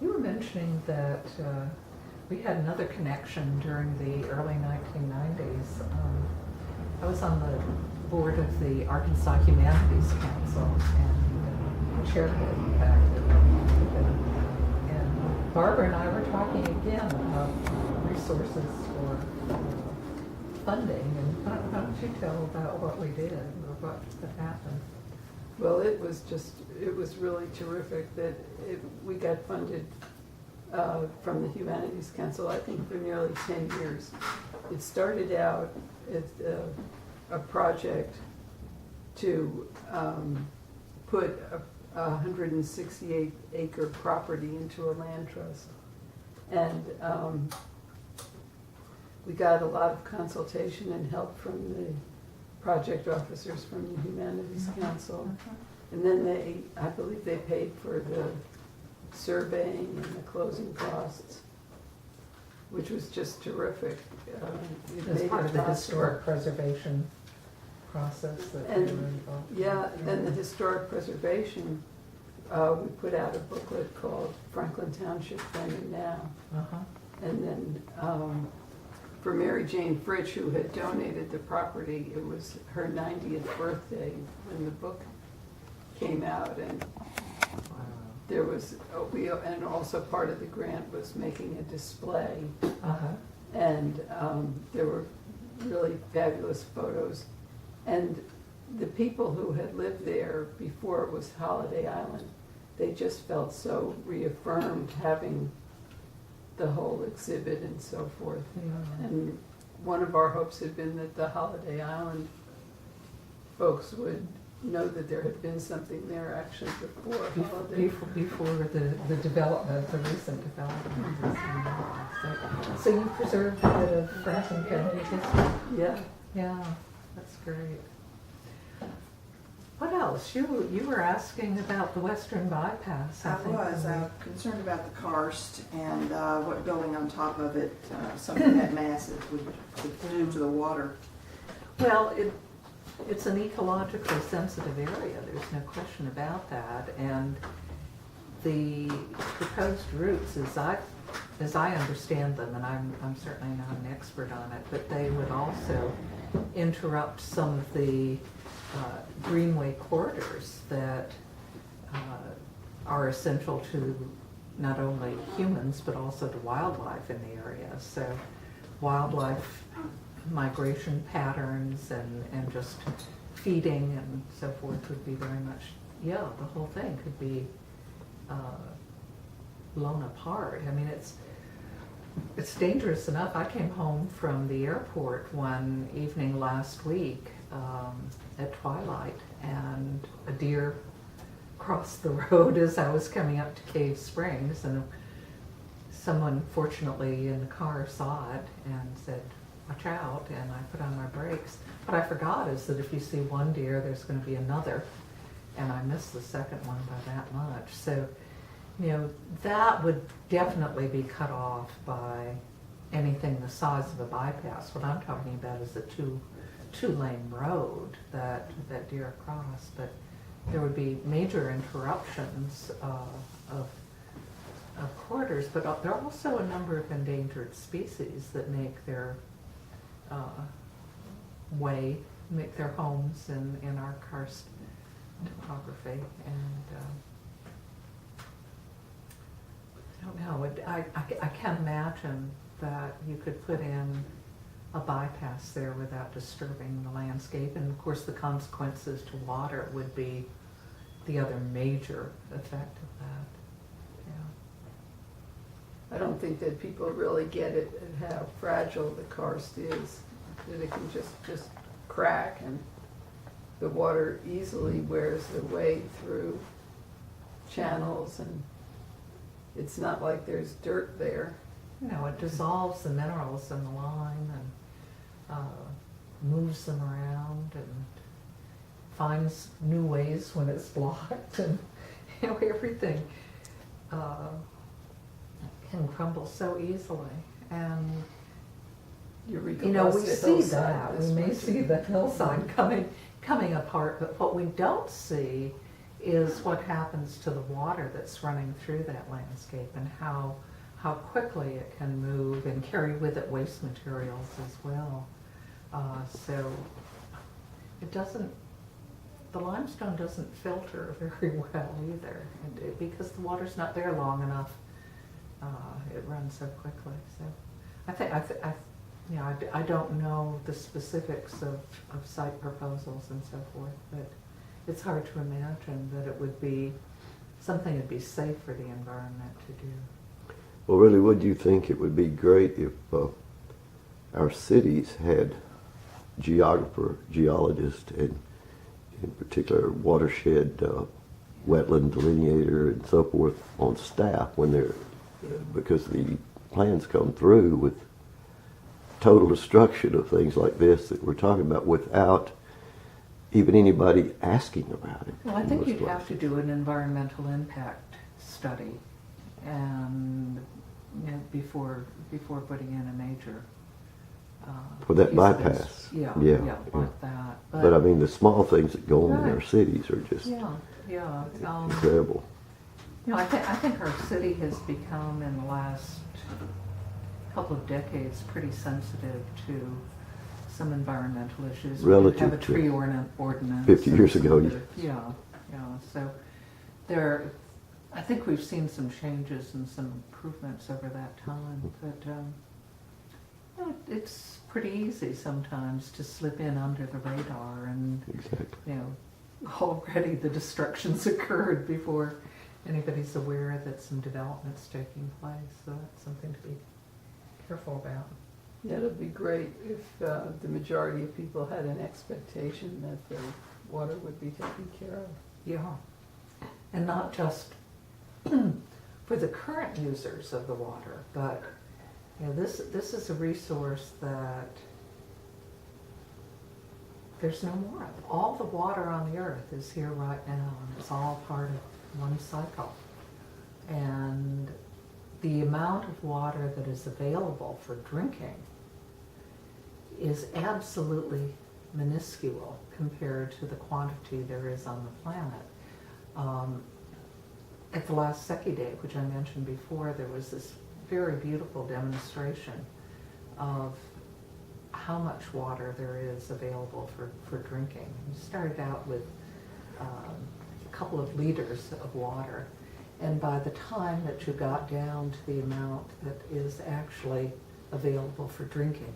You were mentioning that we had another connection during the early 1990s. I was on the board of the Arkansas Humanities Council and chaired it back then. And Barbara and I were talking again about resources for funding. And why don't you tell about what we did or what happened? Well, it was really terrific that we got funded from the Humanities Council, I think, for nearly 10 years. It started out as a project to put a 168-acre property into a land trust. And we got a lot of consultation and help from the project officers from the Humanities Council. And then I believe they paid for the surveying and the closing costs, which was just terrific. As part of the historic preservation process that we were involved in. Yeah, then the historic preservation, we put out a booklet called Franklin Township Then and Now. And then for Mary Jane Fritsch, who had donated the property, it was her 90th birthday when the book came out, and there was, and also part of the grant was making a display. And there were really fabulous photos. And the people who had lived there before it was Holiday Island, they just felt so reaffirmed having the whole exhibit and so forth. And one of our hopes had been that the Holiday Island folks would know that there had been something there actually before Holiday. Before the development, the recent development. So you preserved a bit of Franklin County history? Yeah. Yeah, that's great. What else? You were asking about the Western Bypass. I was concerned about the karst and what building on top of it, something that massive would do to the water. Well, it's an ecologically sensitive area. There's no question about that. And the proposed routes, as I understand them, and I'm certainly not an expert on it, but they would also interrupt some of the greenway corridors that are essential to not only humans but also to wildlife in the area. So wildlife migration patterns and just feeding and so forth would be very much, the whole thing could be blown apart. I mean, it's dangerous enough. I came home from the airport one evening last week at twilight, and a deer crossed the road as I was coming up to Cave Springs, and someone fortunately in the car saw it and said, "Watch out," and I put on my brakes. What I forgot is that if you see one deer, there's going to be another, and I missed the second one by that much. So, that would definitely be cut off by anything the size of a bypass. What I'm talking about is a two-lane road that deer cross, but there would be major interruptions of corridors, but there are also a number of endangered species that make their make their homes in our karst topography, and I don't know. I can't imagine that you could put in a bypass there without disturbing the landscape, and of course the consequences to water would be the other major effect of that. I don't think that people really get it at how fragile the karst is, that it can just crack, and the water easily wears the way through channels, and it's not like there's dirt there. It dissolves the minerals in the lime and moves them around and finds new ways when it's blocked, and everything can crumble so easily. And we see that. We may see the hillside coming apart, but what we don't see is what happens to the water that's running through that landscape and how quickly it can move and carry with it waste materials as well. So it doesn't, the limestone doesn't filter very well either, because the water's not there long enough. It runs so quickly. So I don't know the specifics of site proposals and so forth, but it's hard to imagine that it would be something that'd be safe for the environment to do. Well, really, would you think it would be great if our cities had geologists, and in particular watershed, wetland delineator and so forth on staff when they're, because the plans come through with total destruction of things like this that we're talking about without even anybody asking about it. Well, I think you'd have to do an environmental impact study and before putting in a major For that piece of this. bypass. Yeah, Yeah. like that. But I mean, the small things that go on in our Right. cities are just yeah. incredible. I think our city has become in the last couple of decades pretty sensitive to some environmental issues. We Relative have a to tree ordinance. 50 years ago, Yeah. So I think we've seen some changes and some improvements over that time, but it's pretty easy sometimes to slip in under the radar, and Exactly. already the destruction's occurred before anybody's aware that some development's taking place. So that's something to be careful about. Yeah, it'd be great if the majority of people had an expectation that the water would be taken care of. Yeah, and not just for the current users of the water, but this is a resource that there's no more of. All the water on the earth is here right now, and it's all part of one cycle. And the amount of water that is available for drinking is absolutely minuscule compared to the quantity there is on the planet. At the last Secchi Day, which I mentioned before, there was this very beautiful demonstration of how much water there is available for drinking. You started out with a couple of liters of water, and by the time that you got down to the amount that is actually available for drinking,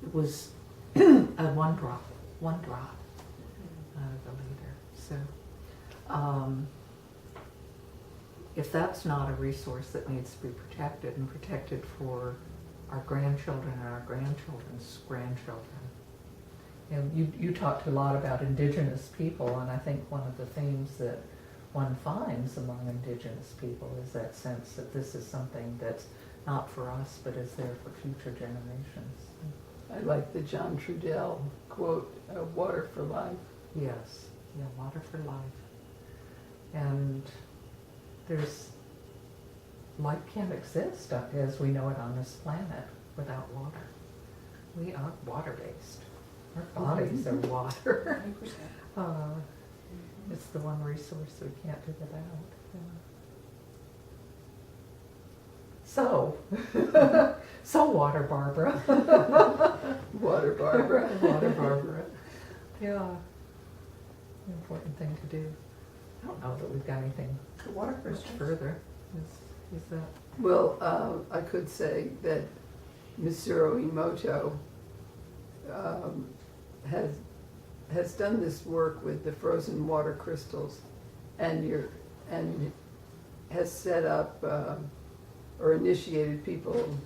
it was one drop out of the liter. So if that's not a resource that needs to be protected, and protected for our grandchildren and our grandchildren's grandchildren. You talked a lot about indigenous people, and I think one of the themes that one finds among indigenous people is that sense that this is something that's not for us, but is there for future generations. I like the John Trudell quote, water for life. Yes, water for life. And life can't exist as we know it on this planet without water. We are water-based. Our bodies are water. It's the one resource we can't do without. So water, Barbara. Water, Barbara. Water, Barbara. Yeah. Important thing to do. I don't know that we've got anything The water much crystals. further. Is that? Well, I could say that Mitsuru Emoto has done this work with the frozen water crystals, and has set up or initiated people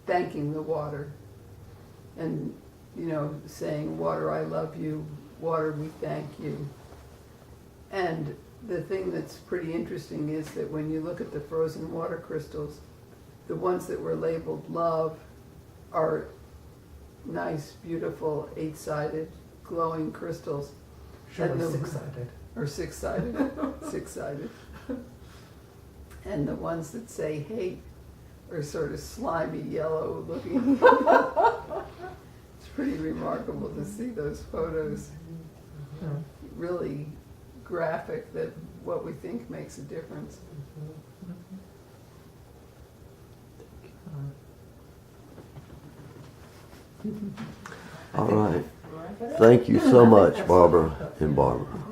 thanking the water, and saying, "Water, I love you. Water, we thank you." And the thing that's pretty interesting is that when you look at the frozen water crystals, the ones that were labeled love are nice, beautiful, 8-sided, glowing crystals. Sure, And the- 6-sided. Or 6-sided, 6-sided. And the ones that say hate are sort of slimy, yellow looking. It's pretty remarkable to see those photos, really graphic, that what we think makes a difference. All right. Thank you so much, Barbara and Barbara.